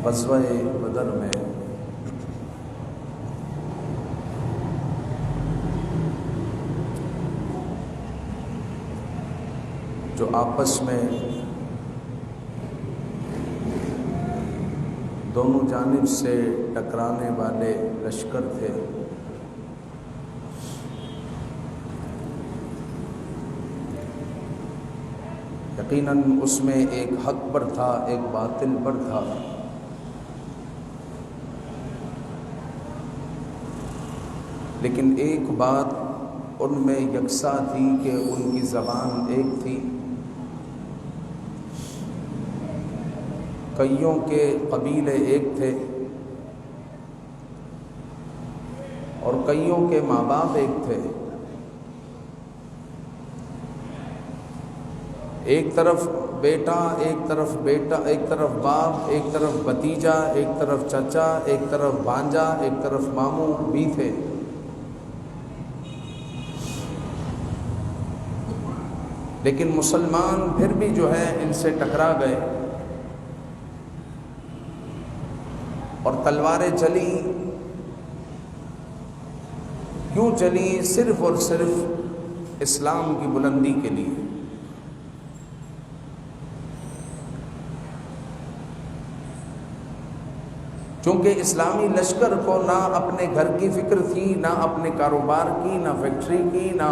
غزوہ بدر میں جو آپس میں دونوں جانب سے ٹکرانے والے لشکر تھے، یقیناً اس میں ایک حق پر تھا، ایک باطل پر تھا، لیکن ایک بات ان میں یکساں تھی کہ ان کی زبان ایک تھی، کئیوں کے قبیلے ایک تھے اور کئیوں کے ماں باپ ایک تھے، ایک طرف بیٹا، ایک طرف باپ، ایک طرف بھتیجا، ایک طرف چچا، ایک طرف بھانجا، ایک طرف ماموں بھی تھے، لیکن مسلمان پھر بھی جو ہے ان سے ٹکرا گئے اور تلواریں چلی۔ کیوں چلی؟ صرف اور صرف اسلام کی بلندی کے لیے۔ چونکہ اسلامی لشکر کو نہ اپنے گھر کی فکر تھی، نہ اپنے کاروبار کی، نہ فیکٹری کی، نہ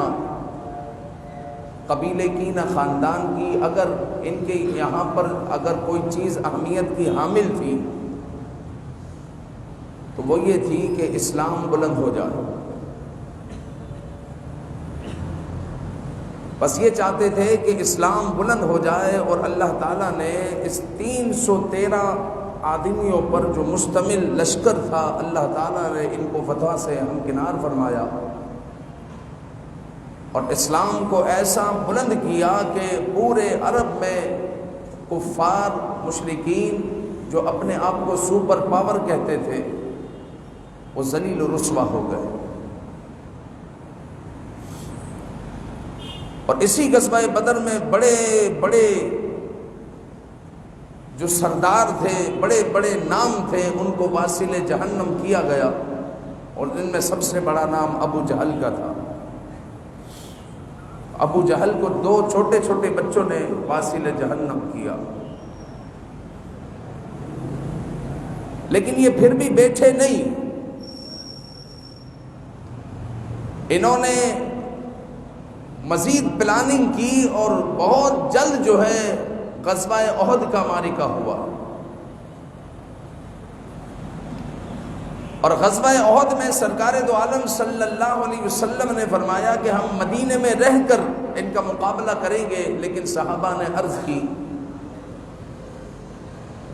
قبیلے کی، نہ خاندان کی۔ اگر ان کے یہاں پر اگر کوئی چیز اہمیت کی حامل تھی تو وہ یہ تھی کہ اسلام بلند ہو جائے۔ بس یہ چاہتے تھے کہ اسلام بلند ہو جائے، اور اللہ تعالیٰ نے اس 313 آدمیوں پر جو مشتمل لشکر تھا، اللہ تعالیٰ نے ان کو فتح سے ہمکنار فرمایا اور اسلام کو ایسا بلند کیا کہ پورے عرب میں کفار مشرکین جو اپنے آپ کو سپر پاور کہتے تھے وہ ذلیل و رسوا ہو گئے۔ اور اسی غزوہ بدر میں بڑے بڑے جو سردار تھے، بڑے بڑے نام تھے، ان کو واصل جہنم کیا گیا، اور ان میں سب سے بڑا نام ابو جہل کا تھا۔ ابو جہل کو 2 چھوٹے چھوٹے بچوں نے واصل جہنم کیا، لیکن یہ پھر بھی بیٹھے نہیں، انہوں نے مزید پلاننگ کی اور بہت جلد جو ہے غزوہ احد کا معرکہ ہوا۔ اور غزوہ احد میں سرکار دو عالم صلی اللہ علیہ وسلم نے فرمایا کہ ہم مدینے میں رہ کر ان کا مقابلہ کریں گے، لیکن صحابہ نے عرض کی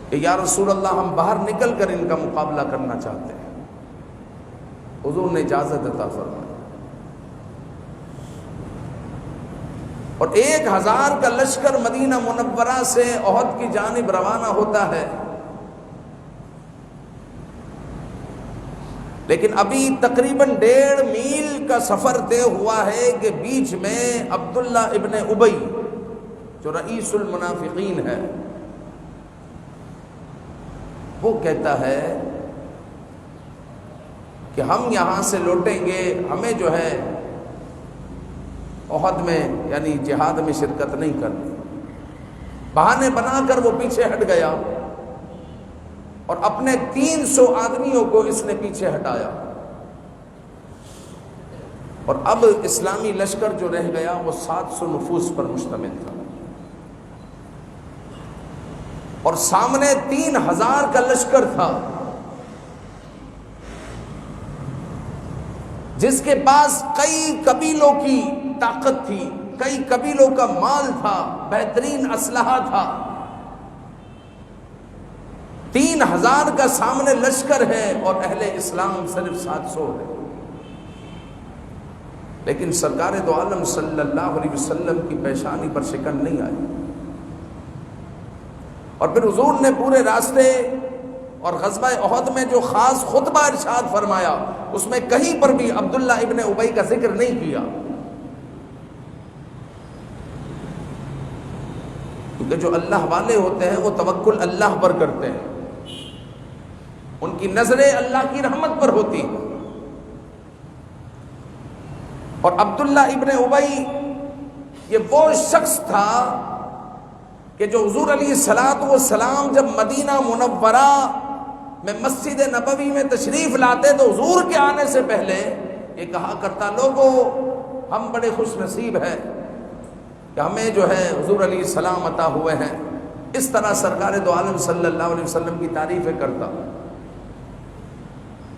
کہ یا رسول اللہ ہم باہر نکل کر ان کا مقابلہ کرنا چاہتے ہیں۔ حضور نے اجازت عطا فرمائی، اور 1000 کا لشکر مدینہ منورہ سے احد کی جانب روانہ ہوتا ہے، لیکن ابھی تقریباً 1.5 میل کا سفر طے ہوا ہے کہ بیچ میں عبداللہ ابن ابی جو رئیس المنافقین ہے وہ کہتا ہے کہ ہم یہاں سے لوٹیں گے، ہمیں جو ہے احد میں یعنی جہاد میں شرکت نہیں کرنی۔ بہانے بنا کر وہ پیچھے ہٹ گیا اور اپنے 300 آدمیوں کو اس نے پیچھے ہٹایا، اور اب اسلامی لشکر جو رہ گیا وہ 700 نفوس پر مشتمل تھا، اور سامنے 3000 کا لشکر تھا جس کے پاس کئی قبیلوں کی طاقت تھی، کئی قبیلوں کا مال تھا، بہترین اسلحہ تھا۔ 3000 کا سامنے لشکر ہے اور اہل اسلام صرف 700 ہے، لیکن سرکار دو عالم صلی اللہ علیہ وسلم کی پیشانی پر شکن نہیں آئی۔ اور پھر حضور نے پورے راستے اور غزوہ احد میں جو خاص خطبہ ارشاد فرمایا اس میں کہیں پر بھی عبداللہ ابن ابی کا ذکر نہیں کیا، کیونکہ جو اللہ والے ہوتے ہیں وہ توکل اللہ پر کرتے ہیں۔ ان کی نظریں اللہ کی رحمت پر ہوتی ہیں۔ اور عبداللہ ابن ابی یہ وہ شخص تھا کہ جو حضور علیہ السلام جب مدینہ منورہ میں مسجد نبوی میں تشریف لاتے تو حضور کے آنے سے پہلے یہ کہا کرتا، لوگوں ہم بڑے خوش نصیب ہیں کہ ہمیں جو ہے حضور علیہ السلام عطا ہوئے ہیں۔ اس طرح سرکار دو عالم صلی اللہ علیہ وسلم کی تعریفیں کرتا،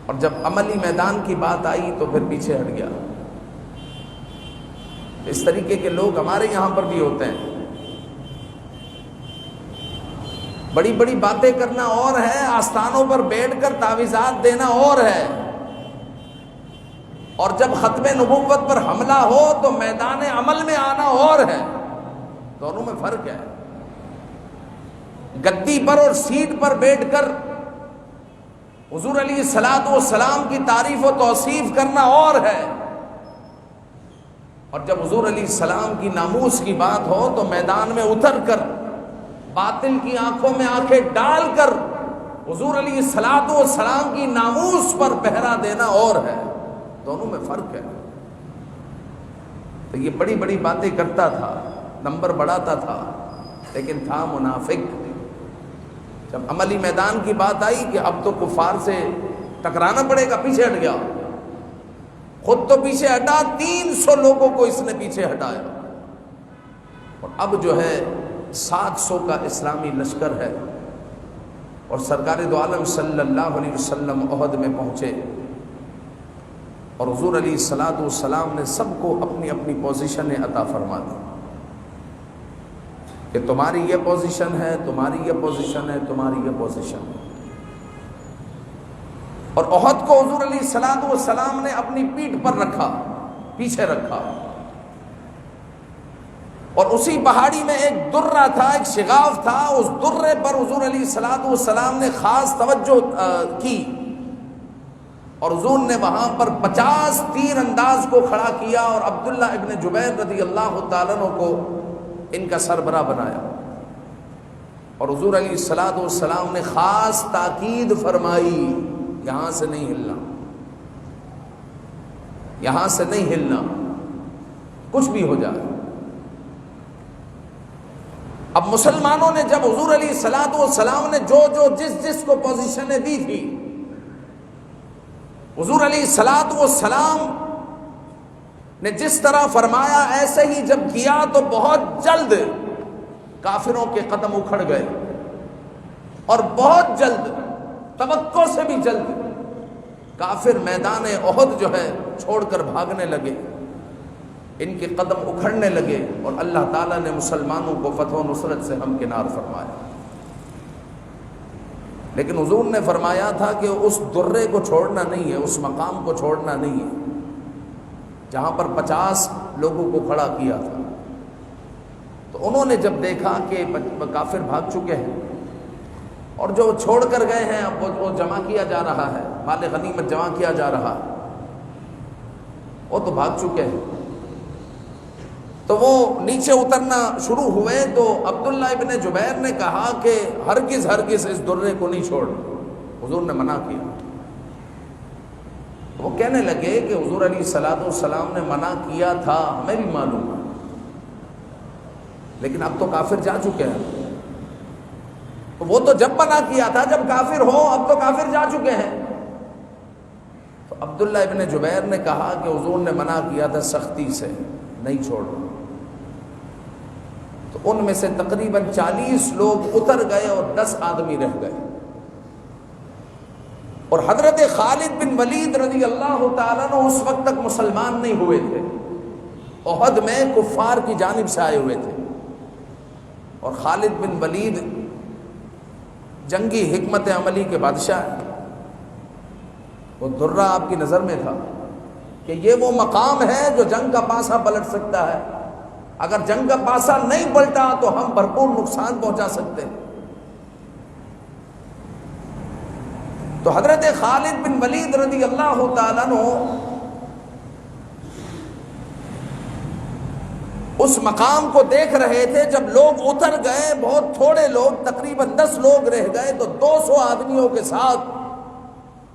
اور جب عملی میدان کی بات آئی تو پھر پیچھے ہٹ گیا۔ اس طریقے کے لوگ ہمارے یہاں پر بھی ہوتے ہیں، بڑی بڑی باتیں کرنا اور ہے، آستانوں پر بیٹھ کر تعویذات دینا اور ہے، اور جب ختم نبوت پر حملہ ہو تو میدان عمل میں آنا اور ہے، دونوں میں فرق ہے۔ گدی پر اور سیٹ پر بیٹھ کر حضور علیہ السلام کی تعریف و توصیف کرنا اور ہے، اور جب حضور علیہ السلام کی ناموس کی بات ہو تو میدان میں اتر کر باطل کی آنکھوں میں آنکھیں ڈال کر حضور علیہ السلام کی ناموس پر پہرا دینا اور ہے، دونوں میں فرق ہے۔ تو یہ بڑی بڑی باتیں کرتا تھا، نمبر بڑھاتا تھا، لیکن تھا منافق۔ جب عملی میدان کی بات آئی کہ اب تو کفار سے ٹکرانا پڑے گا، پیچھے ہٹ گیا، خود تو پیچھے ہٹا، 300 لوگوں کو اس نے پیچھے ہٹایا، اور اب جو ہے 700 کا اسلامی لشکر ہے، اور سرکار دو عالم صلی اللہ علیہ وسلم احد میں پہنچے، اور حضور علیہ السلام نے سب کو اپنی اپنی پوزیشن عطا فرما دی کہ تمہاری یہ پوزیشن ہے، تمہاری یہ پوزیشن ہے، تمہاری یہ پوزیشن ہے۔ اور احد کو حضور علیہ السلام نے اپنی پیٹھ پر رکھا، پیچھے رکھا، اور اسی پہاڑی میں ایک درہ تھا، ایک شگاف تھا، اس درے پر حضور علیہ السلام نے خاص توجہ کی، اور حضور نے وہاں پر 50 تیر انداز کو کھڑا کیا، اور عبداللہ ابن جبیر رضی اللہ تعالیٰ عنہ کو ان کا سربراہ بنایا، اور حضور علیہ السلام نے خاص تاکید فرمائی، یہاں سے نہیں ہلنا، یہاں سے نہیں ہلنا، کچھ بھی ہو جائے۔ اب مسلمانوں نے جب حضور علیہ السلام نے جو جس کو پوزیشنیں دی تھی، حضور علیہ السلام نے جس طرح فرمایا ایسے ہی جب کیا تو بہت جلد کافروں کے قدم اکھڑ گئے، اور بہت جلد، توقع سے بھی جلد، کافر میدان احد جو ہے چھوڑ کر بھاگنے لگے، ان کے قدم اکھڑنے لگے، اور اللہ تعالیٰ نے مسلمانوں کو فتح و نصرت سے ہمکنار فرمایا۔ لیکن حضور نے فرمایا تھا کہ اس درے کو چھوڑنا نہیں ہے، اس مقام کو چھوڑنا نہیں ہے جہاں پر 50 لوگوں کو کھڑا کیا تھا۔ تو انہوں نے جب دیکھا کہ کافر بھاگ چکے ہیں، اور جو چھوڑ کر گئے ہیں اب وہ جمع کیا جا رہا ہے، مال غنیمت جمع کیا جا رہا ہے، وہ تو بھاگ چکے ہیں، تو وہ نیچے اترنا شروع ہوئے، تو عبداللہ ابن جبیر نے کہا کہ ہرگز اس درے کو نہیں چھوڑ، حضور نے منع کیا۔ وہ کہنے لگے کہ حضور علیہ السلام نے منع کیا تھا، ہمیں بھی معلوم ہے، لیکن اب تو کافر جا چکے ہیں، تو وہ تو جب منع کیا تھا جب کافر ہو، اب تو کافر جا چکے ہیں۔ تو عبداللہ ابن جبیر نے کہا کہ حضور نے منع کیا تھا سختی سے، نہیں چھوڑنا۔ تو ان میں سے تقریباً 40 لوگ اتر گئے اور 10 آدمی رہ گئے، اور حضرت خالد بن ولید رضی اللہ تعالیٰ عنہ اس وقت تک مسلمان نہیں ہوئے تھے، احد میں کفار کی جانب سے آئے ہوئے تھے، اور خالد بن ولید جنگی حکمت عملی کے بادشاہ ہیں۔ وہ درہ آپ کی نظر میں تھا کہ یہ وہ مقام ہے جو جنگ کا پاسا پلٹ سکتا ہے، اگر جنگ کا پاسا نہیں پلٹا تو ہم بھرپور نقصان پہنچا سکتے ہیں۔ تو حضرت خالد بن ولید رضی اللہ تعالیٰ عنہ اس مقام کو دیکھ رہے تھے، جب لوگ اتر گئے، بہت تھوڑے لوگ، تقریباً 10 لوگ رہ گئے، تو 200 آدمیوں کے ساتھ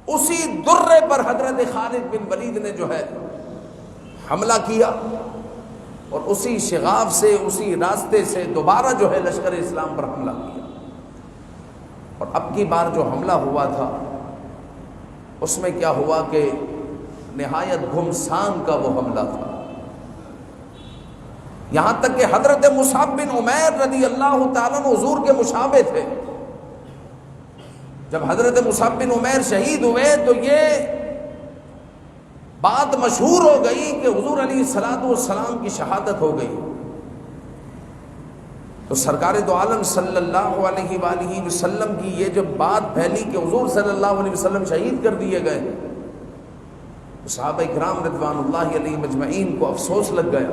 اسی درے پر حضرت خالد بن ولید نے جو ہے حملہ کیا، اور اسی شغاف سے، اسی راستے سے دوبارہ جو ہے لشکر اسلام پر حملہ کیا۔ اور اب کی بار جو حملہ ہوا تھا اس میں کیا ہوا کہ نہایت گھمسان کا وہ حملہ تھا، یہاں تک کہ حضرت مصعب بن عمیر رضی اللہ تعالیٰ عنہ حضور کے مشابہ تھے۔ جب حضرت مصعب بن عمیر شہید ہوئے تو یہ بات مشہور ہو گئی کہ حضور علیہ الصلوۃ والسلام کی شہادت ہو گئی۔ تو سرکار دو عالم صلی اللہ علیہ وآلہ وسلم کی یہ جب بات پھیلی کہ حضور صلی اللہ علیہ وسلم شہید کر دیے گئے، صحابہ کرام رضوان اللہ علیہ مجمعین کو افسوس لگ گیا۔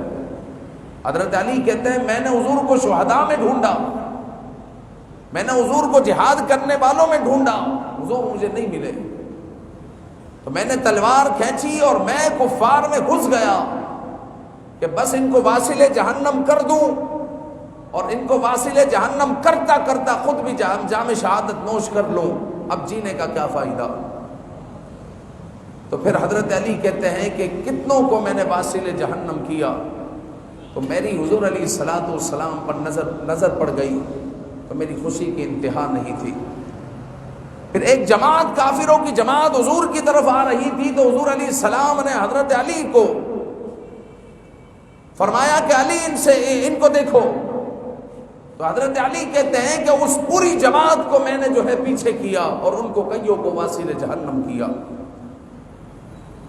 حضرت علی کہتے ہیں میں نے حضور کو شہداء میں ڈھونڈا، میں نے حضور کو جہاد کرنے والوں میں ڈھونڈا، حضور مجھے نہیں ملے، تو میں نے تلوار کھینچی اور میں کفار میں گھس گیا کہ بس ان کو واصل جہنم کر دوں، اور ان کو واصل جہنم کرتا کرتا خود بھی جام شہادت نوش کر لوں، اب جینے کا کیا فائدہ۔ تو پھر حضرت علی کہتے ہیں کہ کتنوں کو میں نے واصل جہنم کیا، تو میری حضور علیہ الصلوۃ والسلام پر نظر پڑ گئی تو میری خوشی کی انتہا نہیں تھی۔ پھر ایک جماعت، کافروں کی جماعت حضور کی طرف آ رہی تھی، تو حضور علیہ السلام نے حضرت علی کو فرمایا کہ علی ان کو دیکھو، تو حضرت علی کہتے ہیں کہ اس پوری جماعت کو میں نے جو ہے پیچھے کیا اور ان کو کئیوں کو واصل جہنم کیا۔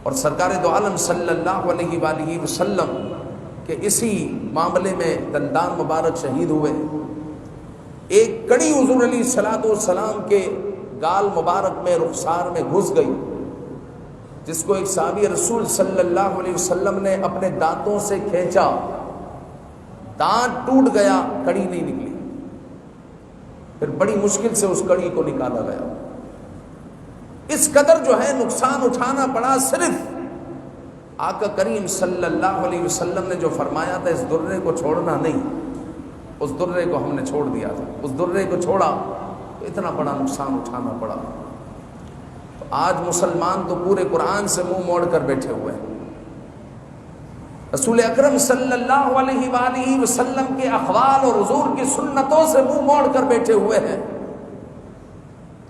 اور سرکار دو عالم صلی اللہ علیہ وآلہ وسلم کہ اسی معاملے میں دندان مبارک شہید ہوئے۔ ایک کڑی حضور علیہ الصلوۃ والسلام کے گال مبارک میں، رخسار میں گھس گئی، جس کو ایک صحابی رسول صلی اللہ علیہ وسلم نے اپنے دانتوں سے کھینچا، دانت ٹوٹ گیا، کڑی نہیں نکلی، پھر بڑی مشکل سے اس کڑی کو نکالا گیا۔ اس قدر جو ہے نقصان اٹھانا پڑا، صرف آقا کریم صلی اللہ علیہ وسلم نے جو فرمایا تھا اس درے کو چھوڑنا نہیں، اس درے کو ہم نے چھوڑ دیا تھا، اس درے کو چھوڑا تو اتنا بڑا نقصان اٹھانا پڑا۔ تو آج مسلمان تو پورے قرآن سے منہ موڑ کر بیٹھے ہوئے ہیں، رسول اکرم صلی اللہ علیہ وآلہ وسلم کے اقوال اور حضور کی سنتوں سے منہ موڑ کر بیٹھے ہوئے ہیں،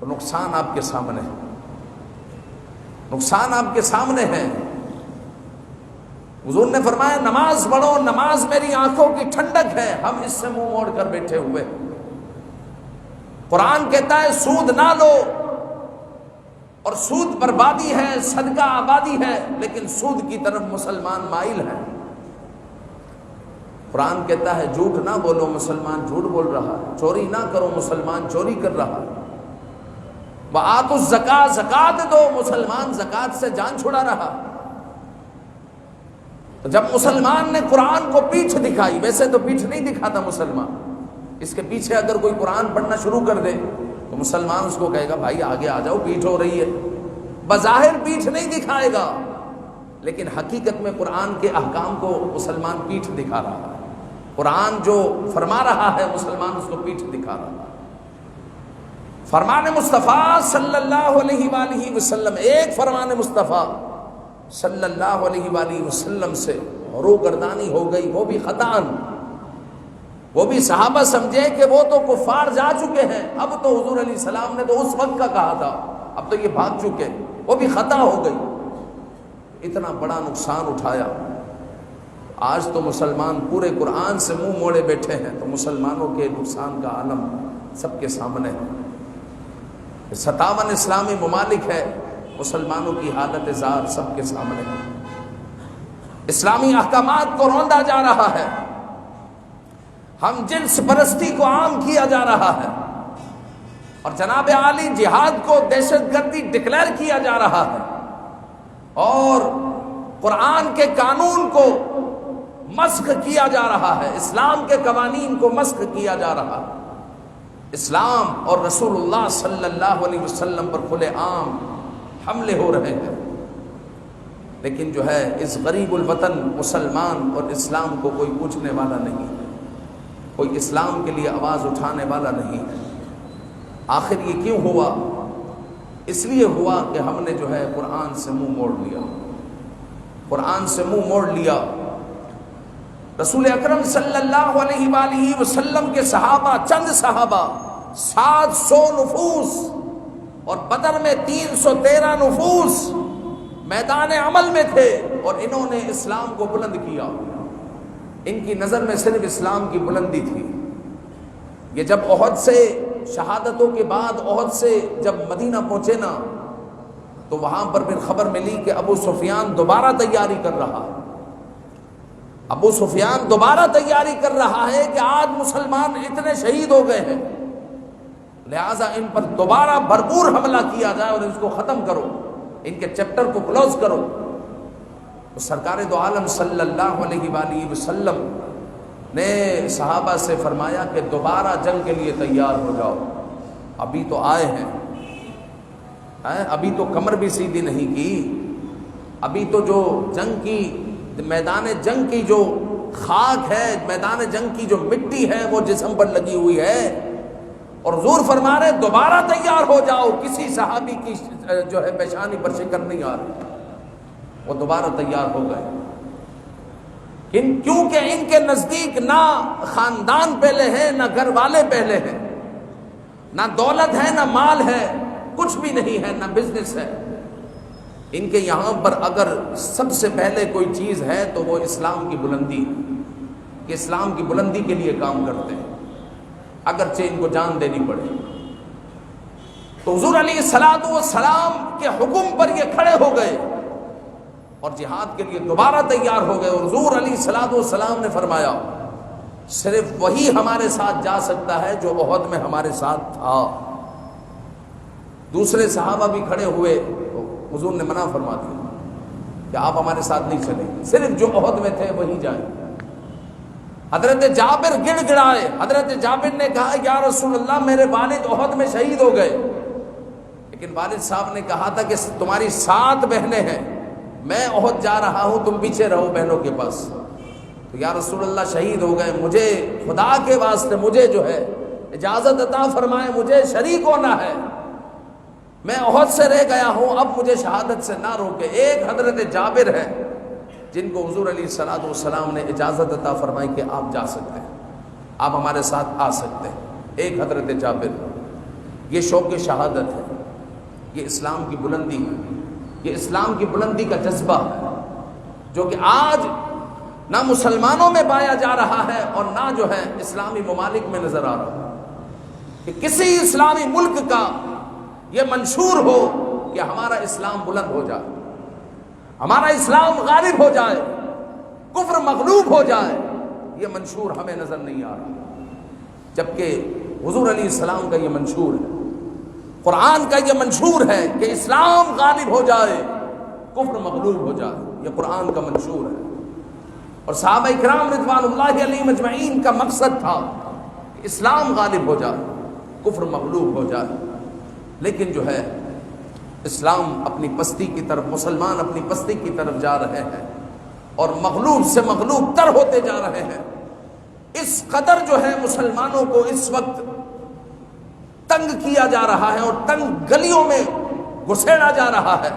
تو نقصان آپ کے سامنے ہے، نقصان آپ کے سامنے ہے۔ حضور نے فرمایا نماز پڑھو، نماز میری آنکھوں کی ٹھنڈک ہے، ہم اس سے منہ موڑ کر بیٹھے ہوئے۔ قرآن کہتا ہے سود نہ لو، اور سود بربادی ہے، صدقہ آبادی ہے، لیکن سود کی طرف مسلمان مائل ہے۔ قرآن کہتا ہے جھوٹ نہ بولو، مسلمان جھوٹ بول رہا ہے، چوری نہ کرو، مسلمان چوری کر رہا ہے، وآتوا الزکاۃ، زکات دو، مسلمان زکات سے جان چھڑا رہا۔ تو جب مسلمان نے قرآن کو پیٹھ دکھائی، ویسے تو پیٹھ نہیں دکھاتا مسلمان، اس کے پیچھے اگر کوئی قرآن پڑھنا شروع کر دے تو مسلمان اس کو کہے گا بھائی آگے آ جاؤ، پیٹھ ہو رہی ہے، بظاہر پیٹھ نہیں دکھائے گا، لیکن حقیقت میں قرآن کے احکام کو مسلمان پیٹھ دکھا رہا ہے، قرآن جو فرما رہا ہے مسلمان اس کو پیٹھ دکھا رہا ہے۔ فرمان مصطفیٰ صلی اللہ علیہ وآلہ وسلم، ایک فرمان مصطفیٰ صلی اللہ علیہ وآلہ وسلم سے روگردانی ہو گئی، وہ بھی خطأً، وہ بھی صحابہ سمجھے کہ وہ تو کفار جا چکے ہیں، اب تو حضور علیہ السلام نے تو اس وقت کا کہا تھا، اب تو یہ بھاگ چکے، وہ بھی خطا ہو گئی، اتنا بڑا نقصان اٹھایا۔ آج تو مسلمان پورے قرآن سے منہ موڑے بیٹھے ہیں، تو مسلمانوں کے نقصان کا عالم سب کے سامنے ہے۔ 57 اسلامی ممالک ہے، مسلمانوں کی حالت زار سب کے سامنے ہے، اسلامی احکامات کو روندا جا رہا ہے، ہم جنس پرستی کو عام کیا جا رہا ہے، اور جناب عالی جہاد کو دہشت گردی ڈکلیئر کیا جا رہا ہے، اور قرآن کے قانون کو مسخ کیا جا رہا ہے، اسلام کے قوانین کو مسخ کیا جا رہا ہے، اسلام اور رسول اللہ صلی اللہ علیہ وسلم پر کھلے عام حملے ہو رہے ہیں، لیکن جو ہے اس غریب الوطن مسلمان اور اسلام کو کوئی پوچھنے والا نہیں، کوئی اسلام کے لیے آواز اٹھانے والا نہیں۔ آخر یہ کیوں ہوا؟ اس لیے ہوا کہ ہم نے جو ہے قرآن سے منہ موڑ لیا، قرآن سے منہ موڑ لیا۔ رسول اکرم صلی اللہ علیہ وآلہ وسلم کے صحابہ، چند صحابہ، 700 نفوس اور بدر میں 313 نفوس میدان عمل میں تھے، اور انہوں نے اسلام کو بلند کیا۔ ان کی نظر میں صرف اسلام کی بلندی تھی۔ یہ جب احد سے شہادتوں کے بعد احد سے جب مدینہ پہنچے نا، تو وہاں پر پھر خبر ملی کہ ابو سفیان دوبارہ تیاری کر رہا ہے۔ ابو سفیان دوبارہ تیاری کر رہا ہے کہ آج مسلمان اتنے شہید ہو گئے ہیں، لہٰذا ان پر دوبارہ بھرپور حملہ کیا جائے اور اس کو ختم کرو، ان کے چیپٹر کو کلوز کرو۔ تو سرکار دو عالم صلی اللہ علیہ وآلہ وسلم نے صحابہ سے فرمایا کہ دوبارہ جنگ کے لیے تیار ہو جاؤ، ابھی تو آئے ہیں، ابھی تو کمر بھی سیدھی نہیں کی، ابھی تو جو جنگ کی میدان جنگ کی جو خاک ہے، میدان جنگ کی جو مٹی ہے وہ جسم پر لگی ہوئی ہے، اور حضور فرما رہے دوبارہ تیار ہو جاؤ، کسی صحابی کی جو ہے پیشانی پر شکن نہیں آ رہی۔ وہ دوبارہ تیار ہو گئے، کیونکہ ان کے نزدیک نہ خاندان پہلے ہے، نہ گھر والے پہلے ہیں، نہ دولت ہے، نہ مال ہے، کچھ بھی نہیں ہے، نہ بزنس ہے۔ ان کے یہاں پر اگر سب سے پہلے کوئی چیز ہے تو وہ اسلام کی بلندی، کہ اسلام کی بلندی کے لیے کام کرتے ہیں، اگرچہ ان کو جان دینی پڑے۔ تو حضور علیہ الصلوۃ والسلام کے حکم پر یہ کھڑے ہو گئے اور جہاد کے لیے دوبارہ تیار ہو گئے، اور حضور علیہ الصلوۃ والسلام نے فرمایا صرف وہی ہمارے ساتھ جا سکتا ہے جو احد میں ہمارے ساتھ تھا۔ دوسرے صحابہ بھی کھڑے ہوئے تو حضور نے منع فرما دیا کہ آپ ہمارے ساتھ نہیں چلیں، صرف جو احد میں تھے وہی جائیں۔ حضرت جابر گڑ گڑائے، حضرت جابر نے کہا یا رسول اللہ میرے والد احد میں شہید ہو گئے، لیکن والد صاحب نے کہا تھا کہ تمہاری 7 بہنیں ہیں، میں احد جا رہا ہوں، تم پیچھے رہو بہنوں کے پاس۔ تو یا رسول اللہ شہید ہو گئے، مجھے خدا کے واسطے مجھے جو ہے اجازت عطا فرمائے، مجھے شریک ہونا ہے، میں احد سے رہ گیا ہوں، اب مجھے شہادت سے نہ روکے۔ ایک حضرت جابر ہے جن کو حضور علیہ الصلوۃ والسلام نے اجازت عطا فرمائی کہ آپ جا سکتے ہیں، آپ ہمارے ساتھ آ سکتے ہیں، ایک حضرت جابر۔ یہ شوق شہادت ہے، یہ اسلام کی بلندی ہے، یہ اسلام کی بلندی کا جذبہ ہے جو کہ آج نہ مسلمانوں میں پایا جا رہا ہے اور نہ جو ہے اسلامی ممالک میں نظر آ رہا ہے، کہ کسی اسلامی ملک کا یہ منشور ہو کہ ہمارا اسلام بلند ہو جائے، ہمارا اسلام غالب ہو جائے، کفر مغلوب ہو جائے، یہ منشور ہمیں نظر نہیں آ رہا، جبکہ حضور علیہ السلام کا یہ منشور ہے، قرآن کا یہ منشور ہے کہ اسلام غالب ہو جائے، کفر مغلوب ہو جائے، یہ قرآن کا منشور ہے۔ اور صحابہ اکرام رضوان اللہ علیہم اجمعین کا مقصد تھا کہ اسلام غالب ہو جائے، کفر مغلوب ہو جائے، لیکن جو ہے اسلام اپنی پستی کی طرف، مسلمان اپنی پستی کی طرف جا رہے ہیں اور مغلوب سے مغلوب تر ہوتے جا رہے ہیں۔ اس قدر جو ہے مسلمانوں کو اس وقت تنگ کیا جا رہا ہے اور تنگ گلیوں میں گھسیڑا جا رہا ہے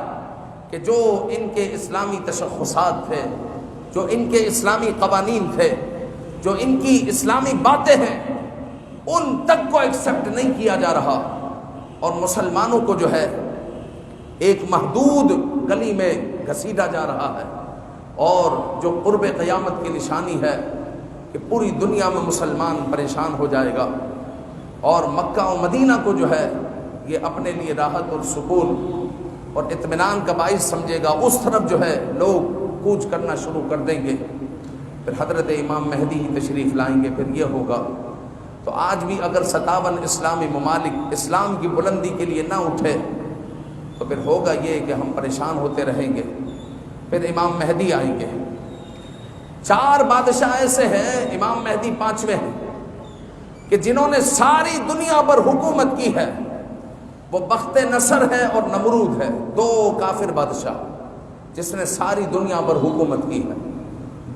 کہ جو ان کے اسلامی تشخصات تھے، جو ان کے اسلامی قوانین تھے، جو ان کی اسلامی باتیں ہیں، ان تک کو ایکسپٹ نہیں کیا جا رہا، اور مسلمانوں کو جو ہے ایک محدود گلی میں گھسیٹا جا رہا ہے، اور جو قرب قیامت کی نشانی ہے کہ پوری دنیا میں مسلمان پریشان ہو جائے گا، اور مکہ و مدینہ کو جو ہے یہ اپنے لیے راحت اور سکون اور اطمینان کا باعث سمجھے گا، اس طرف جو ہے لوگ کوچ کرنا شروع کر دیں گے، پھر حضرت امام مہدی ہی تشریف لائیں گے، پھر یہ ہوگا۔ تو آج بھی اگر 57 اسلامی ممالک اسلام کی بلندی کے لیے نہ اٹھے تو پھر ہوگا یہ کہ ہم پریشان ہوتے رہیں گے، پھر امام مہدی آئیں گے۔ 4 بادشاہ ایسے ہیں، امام مہدی 5ویں ہیں، کہ جنہوں نے ساری دنیا پر حکومت کی ہے، وہ بخت نصر ہے اور نمرود ہے، 2 کافر بادشاہ جس نے ساری دنیا پر حکومت کی ہے۔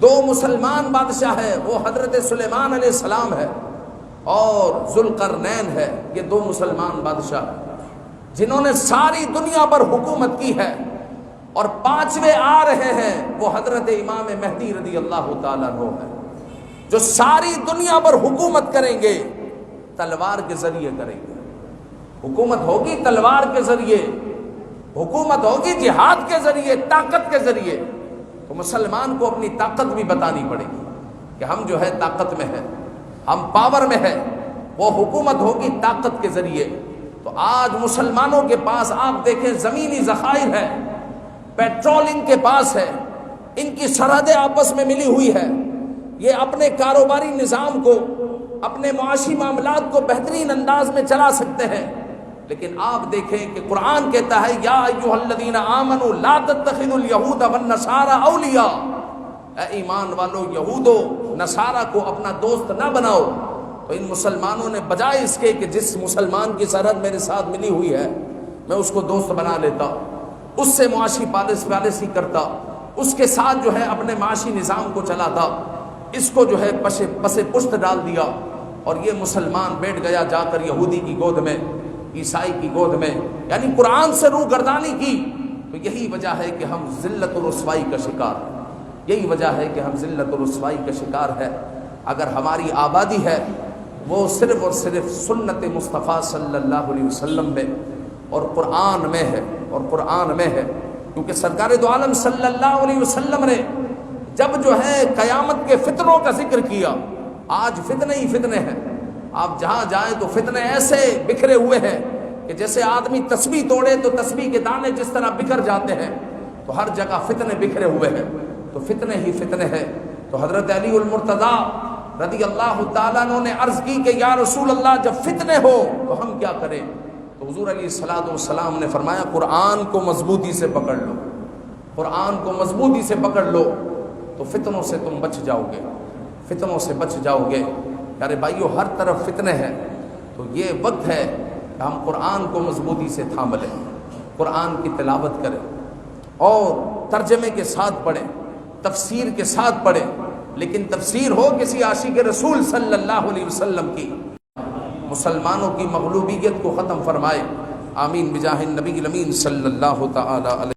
2 مسلمان بادشاہ ہے، وہ حضرت سلیمان علیہ السلام ہے اور ذوالقرنین ہے، یہ 2 مسلمان بادشاہ ہیں جنہوں نے ساری دنیا پر حکومت کی ہے، اور پانچویں آ رہے ہیں، وہ حضرت امام مہدی رضی اللہ تعالیٰ عنہ ہے، جو ساری دنیا پر حکومت کریں گے، تلوار کے ذریعے کریں گے۔ حکومت ہوگی تلوار کے ذریعے، حکومت ہوگی جہاد کے ذریعے، طاقت کے ذریعے۔ تو مسلمان کو اپنی طاقت بھی بتانی پڑے گی کہ ہم جو ہے طاقت میں ہیں، ہم پاور میں ہیں۔ وہ حکومت ہوگی طاقت کے ذریعے۔ تو آج مسلمانوں کے پاس آپ دیکھیں زمینی ذخائر ہے، پیٹرول ان کے پاس ہے، ان کی سرحدیں آپس میں ملی ہوئی ہے، یہ اپنے کاروباری نظام کو، اپنے معاشی معاملات کو بہترین انداز میں چلا سکتے ہیں۔ لیکن آپ دیکھیں کہ قرآن کہتا ہے یا ایھا الذین آمنوا لا تتخذوا اليہود والنصارى اولیاء، اے ایمان والو یہود و نصارہ کو اپنا دوست نہ بناؤ۔ تو ان مسلمانوں نے بجائے اس کے کہ جس مسلمان کی سرحد میرے ساتھ ملی ہوئی ہے میں اس کو دوست بنا لیتا، اس سے معاشی پالیسی کرتا، اس کے ساتھ جو ہے اپنے معاشی نظام کو چلاتا، اس کو جو ہے پس پشت ڈال دیا، اور یہ مسلمان بیٹھ گیا جا کر یہودی کی گود میں، عیسائی کی گود میں، یعنی قرآن سے روح گردانی کی۔ تو یہی وجہ ہے کہ ہم ذلت و رسوائی کا شکار ہیں، یہی وجہ ہے کہ ہم ذلت و رسوائی کا شکار ہے۔ اگر ہماری آبادی ہے وہ صرف اور صرف سنت مصطفیٰ صلی اللہ علیہ وسلم میں اور قرآن میں ہے، اور قرآن میں ہے، کیونکہ سرکار دو عالم صلی اللہ علیہ وسلم نے جب جو ہے قیامت کے فتنوں کا ذکر کیا، آج فتنے ہی فتنے ہیں، آپ جہاں جائیں تو فتنے ایسے بکھرے ہوئے ہیں کہ جیسے آدمی تسبیح توڑے تو تسبیح کے دانے جس طرح بکھر جاتے ہیں، تو ہر جگہ فتنے بکھرے ہوئے ہیں، تو فتنے ہی فتنے ہیں۔ تو حضرت علی المرتضیٰ رضی اللہ تعالیٰ عنہ نے عرض کی کہ یا رسول اللہ جب فتنے ہو تو ہم کیا کریں؟ تو حضور علیہ الصلوۃ والسلام نے فرمایا قرآن کو مضبوطی سے پکڑ لو، قرآن کو مضبوطی سے پکڑ لو تو فتنوں سے تم بچ جاؤ گے، فتنوں سے بچ جاؤ گے۔ یارے بھائیو ہر طرف فتنے ہیں، تو یہ وقت ہے کہ ہم قرآن کو مضبوطی سے تھام لیں، قرآن کی تلاوت کریں، اور ترجمے کے ساتھ پڑھیں، تفسیر کے ساتھ پڑھیں، لیکن تفسیر ہو کسی عاشق رسول صلی اللہ علیہ وسلم کی۔ مسلمانوں کی مغلوبیت کو ختم فرمائے، آمین بجاہ النبی الامین صلی اللہ تعالی علیہ